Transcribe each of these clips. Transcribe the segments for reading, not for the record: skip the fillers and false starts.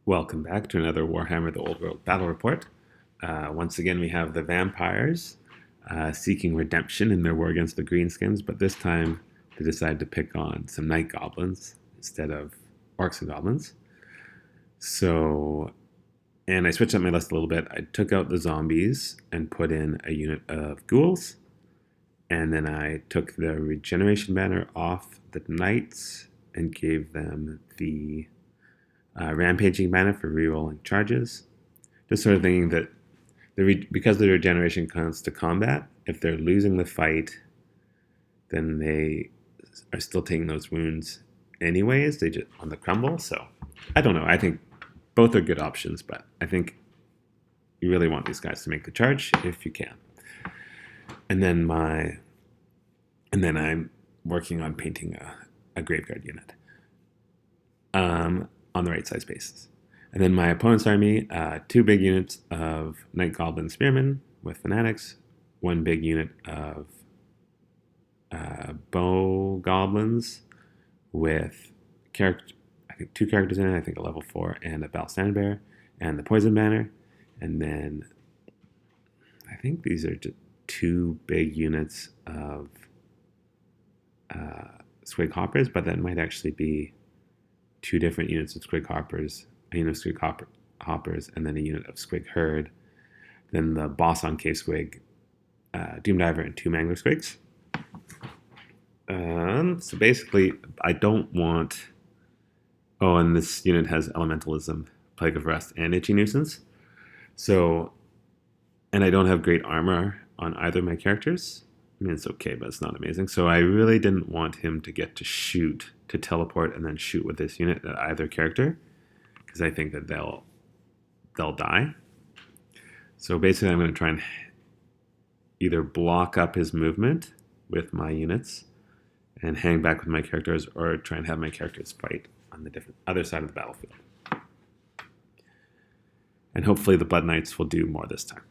Welcome back to another Warhammer the Old World Battle Report. Once again, we have the vampires seeking redemption in their war against the Greenskins, but this time they decide to pick on some night goblins instead of orcs and goblins. So, and I switched up my list a little bit. I took out the zombies and put in a unit of ghouls, and then I took the regeneration banner off the knights and gave them the rampaging banner for rerolling charges. Just sort of thinking that because the regeneration comes to combat, if they're losing the fight, then they are still taking those wounds anyways. They just on the crumble. So I don't know. I think both are good options, but I think you really want these guys to make the charge if you can. And then I'm working on painting a graveyard unit. On the right size bases. And then my opponent's army, two big units of Night Goblin Spearmen with Fanatics, one big unit of Bow Goblins with I think two characters in it, I think a level 4 and a Bal Bear, and the Poison Banner. And then I think these are just two big units of Squig Hoppers, but that might actually be two different units of Squig Hoppers, a unit of Squig Hoppers, and then a unit of Squig Herd. Then the boss on K-Squig, Doomdiver, and two Mangler Squigs. So basically, I don't want... Oh, and this unit has Elementalism, Plague of Rust, and Itchy Nuisance. So, and I don't have great armor on either of my characters. I mean, it's okay, but it's not amazing. So I really didn't want him to get to shoot, to teleport, and then shoot with this unit at either character, because I think that they'll die. So basically, I'm going to try and either block up his movement with my units and hang back with my characters, or try and have my characters fight on the other side of the battlefield. And hopefully the Blood Knights will do more this time.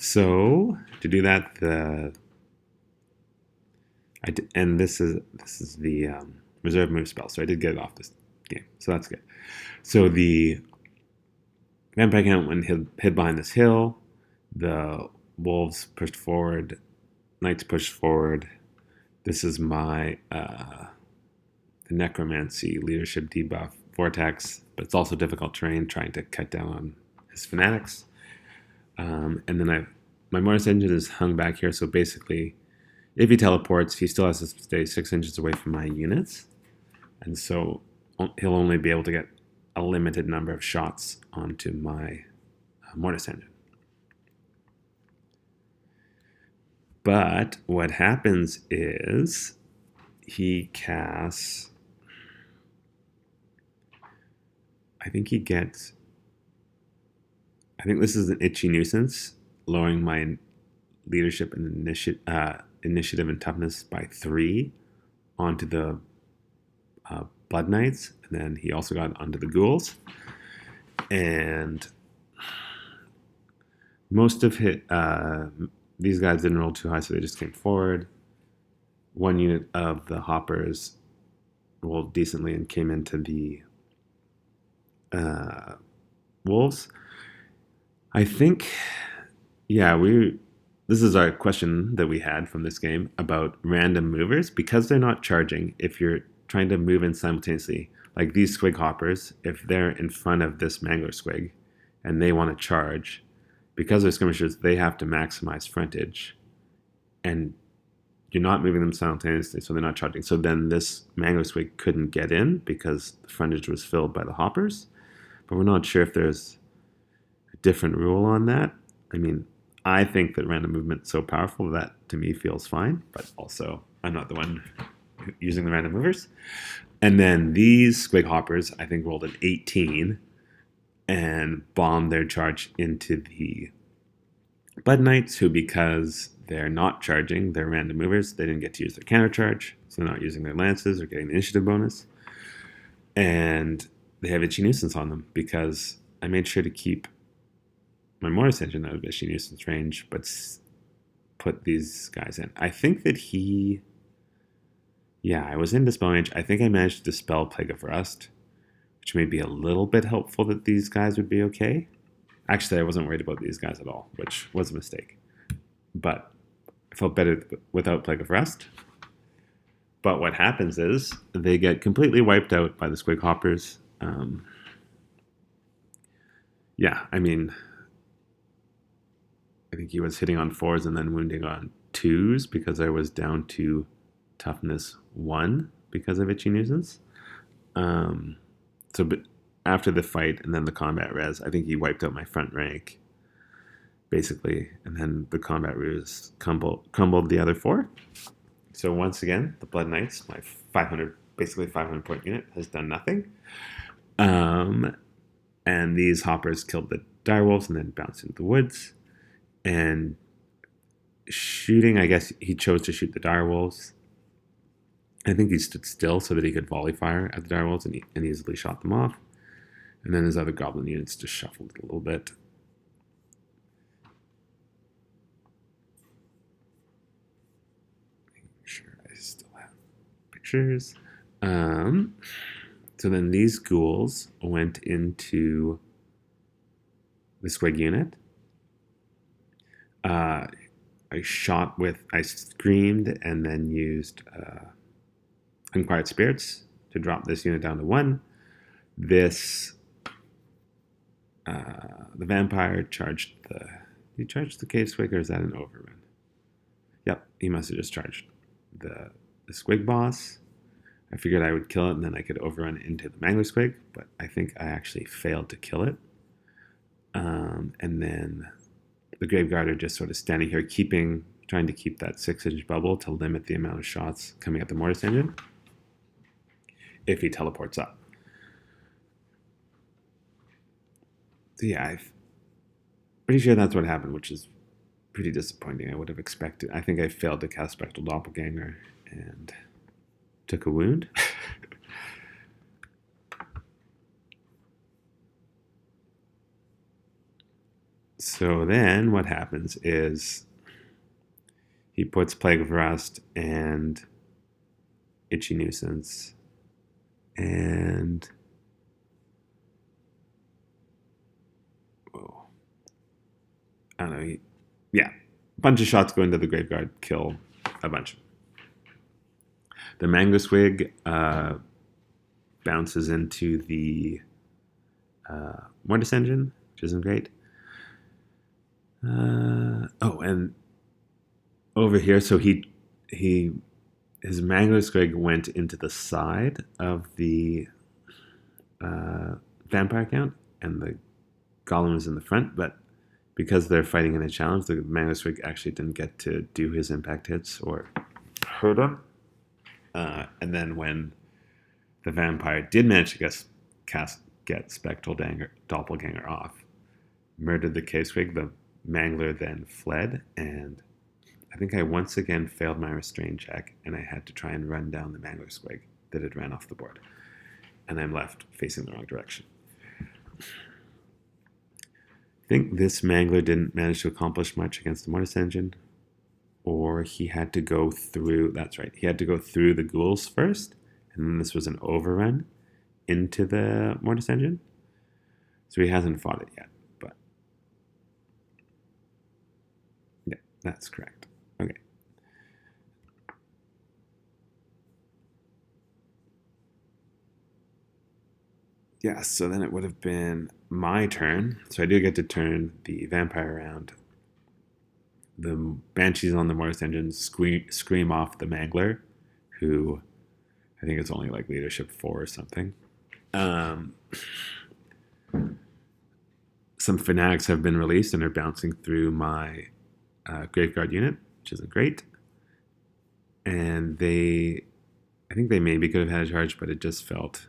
So to do that, this is the reserve move spell. So I did get it off this game, so that's good. So the vampire count when hid behind this hill, the wolves pushed forward, knights pushed forward. This is my the necromancy leadership debuff vortex, but it's also difficult terrain, trying to cut down on his fanatics. And then my Mortis engine is hung back here, so basically, if he teleports, he still has to stay 6 inches away from my units, and so he'll only be able to get a limited number of shots onto my Mortis engine. But what happens is he casts... I think this is an Itchy Nuisance, lowering my leadership and initiative and toughness by 3 onto the Blood Knights, and then he also got onto the Ghouls. And most of these guys didn't roll too high, so they just came forward. One unit of the Hoppers rolled decently and came into the Wolves. I think, this is our question that we had from this game about random movers. Because they're not charging, if you're trying to move in simultaneously, like these Squig Hoppers, if they're in front of this Mangler Squig and they want to charge, because they're skirmishers, they have to maximize frontage, and you're not moving them simultaneously, so they're not charging. So then this Mangler Squig couldn't get in because the frontage was filled by the Hoppers. But we're not sure if there's a different rule on that. I mean, I think that random movement's so powerful that to me feels fine, but also I'm not the one using the random movers. And then these Squig Hoppers, I think, rolled an 18 and bombed their charge into the Blood Knights, who, because they're not charging, they're random movers, they didn't get to use their counter charge, so they're not using their lances or getting the initiative bonus. And they have Itchy Nuisance on them because I made sure to keep my Mortis engine out of Itchy Nuisance range, but put these guys in. I think that I was in Dispel range. I think I managed to dispel Plague of Rust which may be a little bit helpful that these guys would be okay. Actually, I wasn't worried about these guys at all, which was a mistake. But I felt better without Plague of Rust. But what happens is they get completely wiped out by the Squig Hoppers. Yeah, I mean, I think he was hitting on 4s and then wounding on 2s because I was down to toughness 1 because of Itchy Nuisance. But after the fight and then the combat res, I think he wiped out my front rank, basically, and then the combat res crumbled the other 4. So once again, the Blood Knights, my 500 point unit, has done nothing. And these hoppers killed the direwolves and then bounced into the woods. And shooting, I guess he chose to shoot the direwolves. I think he stood still so that he could volley fire at the direwolves and easily shot them off. And then his other goblin units just shuffled a little bit. Making sure I still have pictures. So then these ghouls went into the Squig unit. I screamed and then used Unquiet Spirits to drop this unit down to 1. The vampire charged he charged the Cave Squig, or is that an overrun? Yep, he must have just charged the Squig boss. I figured I would kill it and then I could overrun into the Mangler Squig, but I think I actually failed to kill it. And then the Graveguard are just sort of standing here trying to keep that 6-inch bubble to limit the amount of shots coming at the Mortis Engine if he teleports up. So yeah, I'm pretty sure that's what happened, which is pretty disappointing. I would have expected. I think I failed to cast Spectral Doppelganger and took a wound. So then what happens is he puts Plague of Rust and Itchy Nuisance and I don't know. A bunch of shots go into the Graveguard, kill a bunch. The Mangoswig bounces into the Mortis Engine, which isn't great. And over here, so his Mangoswig went into the side of the vampire count, and the golem was in the front, but because they're fighting in a challenge, the Mangoswig actually didn't get to do his impact hits or hurt him. And then when the vampire did manage to get Spectral Doppelganger off, murdered the K-Swig, the Mangler then fled, and I think I once again failed my restrain check, and I had to try and run down the Mangler Squig that had ran off the board. And I'm left facing the wrong direction. I think this Mangler didn't manage to accomplish much against the Mortis Engine, or he had to go through, that's right, he had to go through the ghouls first, and then this was an overrun into the Mortis Engine. So he hasn't fought it yet, but yeah, that's correct. Okay. Yeah, so then it would have been my turn. So I do get to turn the vampire around. The banshees on the Mortis Engine scream off the Mangler, who I think it's only like leadership 4 or something. Some fanatics have been released and are bouncing through my Graveguard unit, which isn't great. And I think they maybe could have had a charge, but it just felt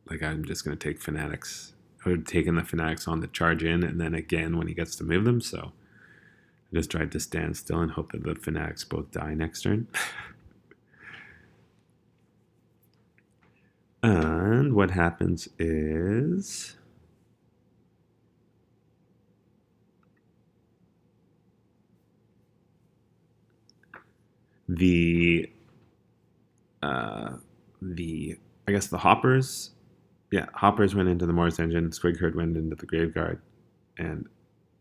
like I'm just going to take fanatics. I would have taken the fanatics on the charge in, and then again when he gets to move them. So I just tried to stand still and hope that the fanatics both die next turn. And what happens is the I guess the hoppers, yeah, hoppers went into the Morris engine, Squigherd went into the Graveguard, and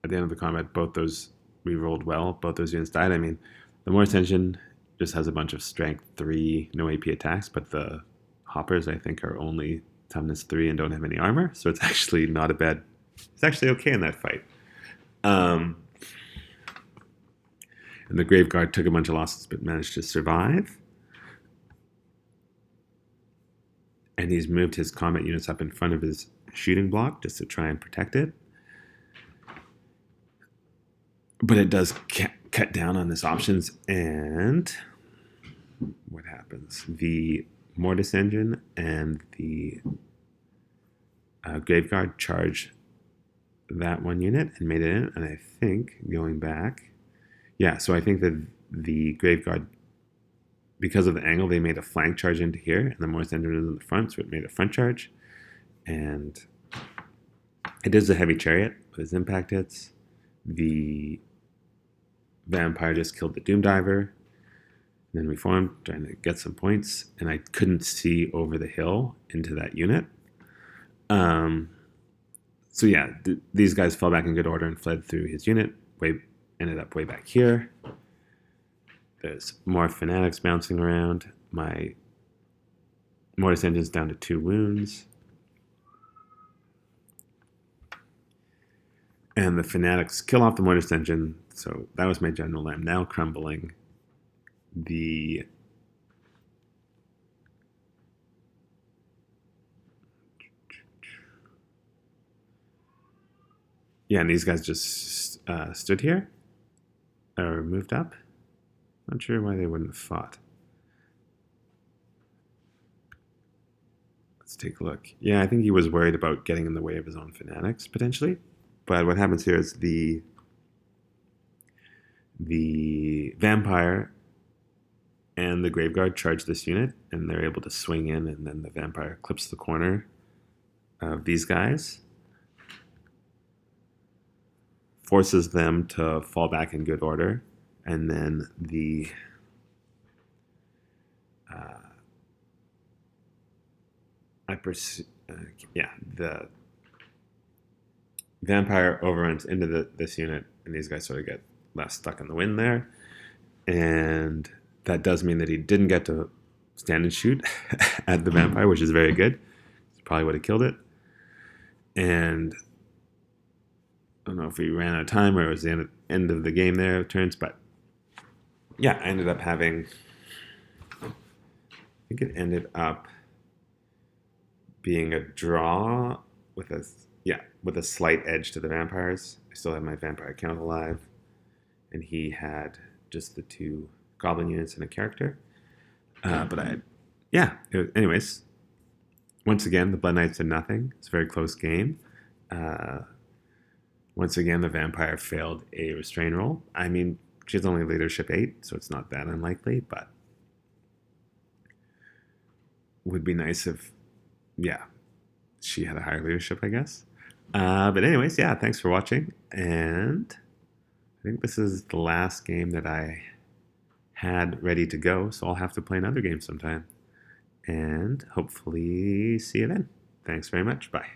at the end of the combat, both those we rolled well. Both those units died. I mean, the Morris engine just has a bunch of strength 3, no AP attacks, but the hoppers I think are only toughness 3 and don't have any armor, so it's actually not a bad. It's actually okay in that fight. Um, and the Graveguard took a bunch of losses but managed to survive. And he's moved his combat units up in front of his shooting block just to try and protect it. But it does cut down on his options. And what happens? The Mortis engine and the Graveguard charge that one unit and made it in. And I think going back, yeah, so I think that the Graveguard, because of the angle, they made a flank charge into here, and the Mortis engine was in the front, so it made a front charge. And it is a heavy chariot with its impact hits. The vampire just killed the Doom Diver. Then we formed, trying to get some points, and I couldn't see over the hill into that unit. So yeah, these guys fell back in good order and fled through his unit. Ended up way back here. There's more fanatics bouncing around. My Mortis engine's down to 2 wounds. And the fanatics kill off the Mortis engine. So that was my general. I'm now crumbling. And these guys just stood here or moved up. Not sure why they wouldn't have fought. Let's take a look. Yeah, I think he was worried about getting in the way of his own fanatics, potentially. But what happens here is the vampire and the Graveguard charge this unit, and they're able to swing in, and then the vampire clips the corner of these guys, forces them to fall back in good order, and then the the vampire overruns into this unit, and these guys sort of get left stuck in the wind there. And that does mean that he didn't get to stand and shoot at the vampire, which is very good. He probably would have killed it. And I don't know if we ran out of time or it was the end of the game there of turns, but yeah, I ended up having, I think it ended up being a draw with a slight edge to the vampires. I still have my vampire count alive, and he had just the 2 goblin units and a character. Anyways, once again, the Blood Knights did nothing. It's a very close game. Once again, the vampire failed a restrain roll. I mean, she's only leadership 8, so it's not that unlikely, but would be nice if, she had a higher leadership, I guess. But anyways, thanks for watching, and I think this is the last game that I had ready to go, so I'll have to play another game sometime, and hopefully see you then. Thanks very much. Bye.